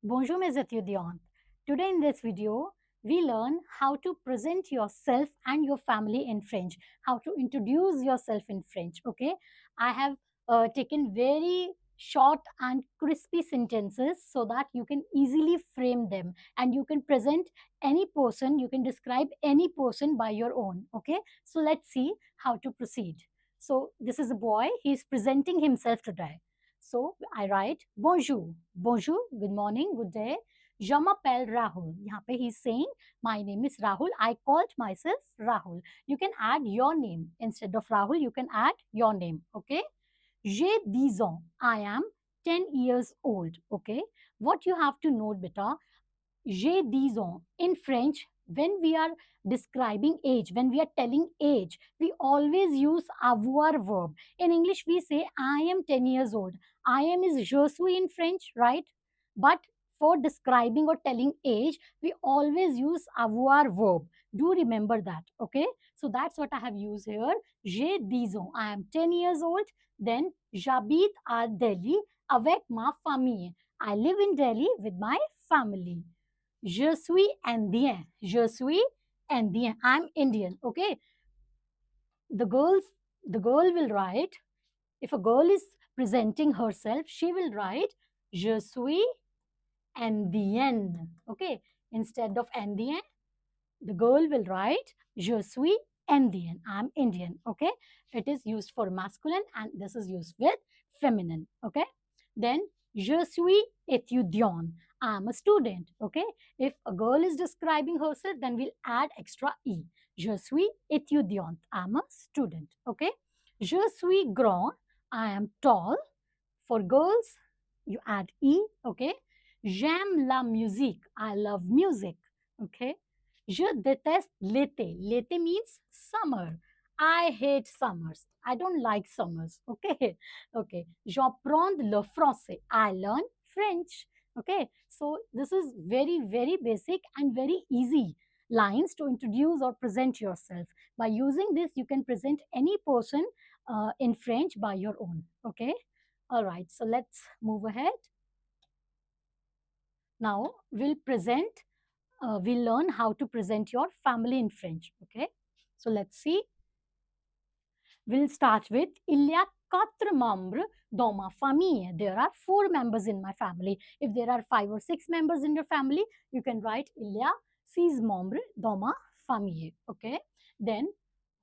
Bonjour mes étudiants. Today in this video, we learn how to present yourself and your family in French, how to introduce yourself in French. Okay, I have taken very short and crispy sentences so that you can easily frame them and you can present any person, you can describe any person by your own. Okay, so let's see how to proceed. So, this is a boy, he is presenting himself today. So I write bonjour, bonjour, good morning, good day. Je m'appelle Rahul. यहाँ पे he's saying my name is Rahul. I called myself Rahul. You can add your name instead of Rahul. You can add your name. Okay. J'ai 10 ans. I am 10 years old. Okay. What you have to note, beta, j'ai 10 ans. In French, when we are describing age, when we are telling age, we always use avoir verb. In English, we say I am 10 years old. I am is je suis in French, right? But for describing or telling age, we always use avoir verb. Do remember that, okay? So that's what I have used here. J'ai 10 ans. I am 10 years old. Then j'habite à Delhi avec ma famille. I live in Delhi with my family. Je suis indien. Je suis indien. I'm Indian. Okay. The girls, the girl will write. If a girl is presenting herself, she will write Je suis indien. Okay. Instead of indien, the girl will write Je suis Indian. I'm Indian. Okay. It is used for masculine and this is used with feminine. Okay. Then je suis étudiant. I'm a student. Okay. If a girl is describing herself, then we'll add extra e. Je suis étudiante. I'm a student. Okay. Je suis grand. I am tall. For girls, you add e. Okay. J'aime la musique. I love music. Okay. Je déteste l'été. L'été means summer. I hate summers. I don't like summers. Okay. Okay. J'apprends le français. I learn French. Okay. So this is very, very basic and very easy lines to introduce or present yourself. By using this, you can present any person in French by your own. Okay. All right. So let's move ahead. Now we'll learn how to present your family in French. Okay. So let's see. We'll start with il y a quatre membres dans ma famille. There are 4 members in my family. If there are 5 or 6 members in your family, you can write il y a 6 membres dans ma famille. Okay. Then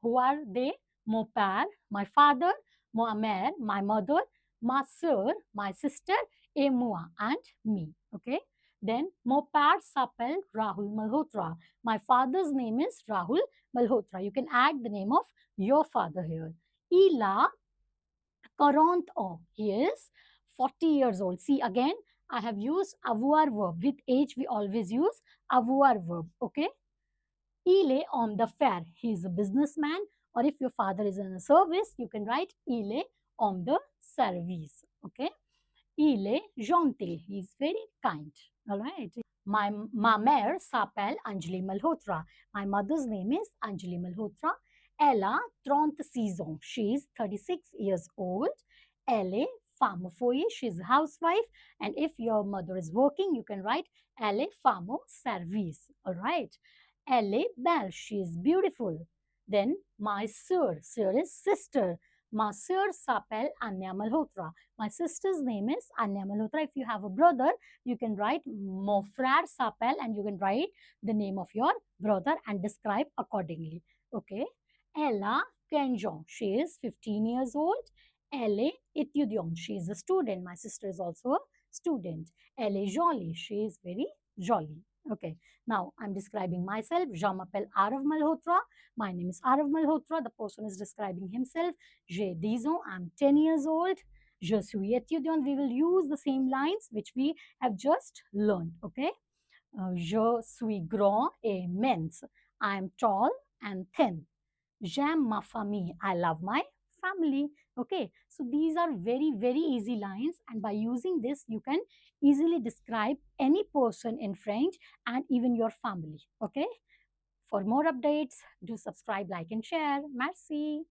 who are they? Mon père, my father, ma mère, my mother, ma sœur, my sister, et moi, and me. Okay. Then mon père s'appelle Rahul Malhotra. My father's name is Rahul Malhotra. You can add the name of your father here. Il a 40 ans. He is 40 years old. See, again, I have used avoir verb. With age, we always use avoir verb. Okay. Il est homme d'affaires. He is a businessman. Or if your father is in a service, you can write il est homme de service. Okay. Il est gentil. He is very kind. All right. Ma mère s'appelle Anjali Malhotra. My mother's name is Anjali Malhotra. Elle a 36 ans. She is 36 years old. Elle est femme au foyer. She is a housewife. And if your mother is working, you can write elle est femme au service. All right. Elle est belle. She is beautiful. Then my sœur. Sœur is sister. Ma sœur s'appelle Anya Malhotra. My sister's name is Anya Malhotra. If you have a brother, you can write mon frère s'appelle and you can write the name of your brother and describe accordingly. Okay. Elle a 15 ans. She is 15 years old. Elle est étudiante. She is a student. My sister is also a student. Elle est jolie. She is very jolly. Okay. Now I'm describing myself. Je m'appelle Arav Malhotra. My name is Arav Malhotra. The person is describing himself. J'ai 10 ans. I'm 10 years old. Je suis étudiant. We will use the same lines which we have just learned. Okay. Je suis grand et mince. I'm tall and thin. J'aime ma famille. I love my family. Okay, so these are very, very easy lines, and by using this, you can easily describe any person in French and even your family. Okay, for more updates, do subscribe, like, and share. Merci.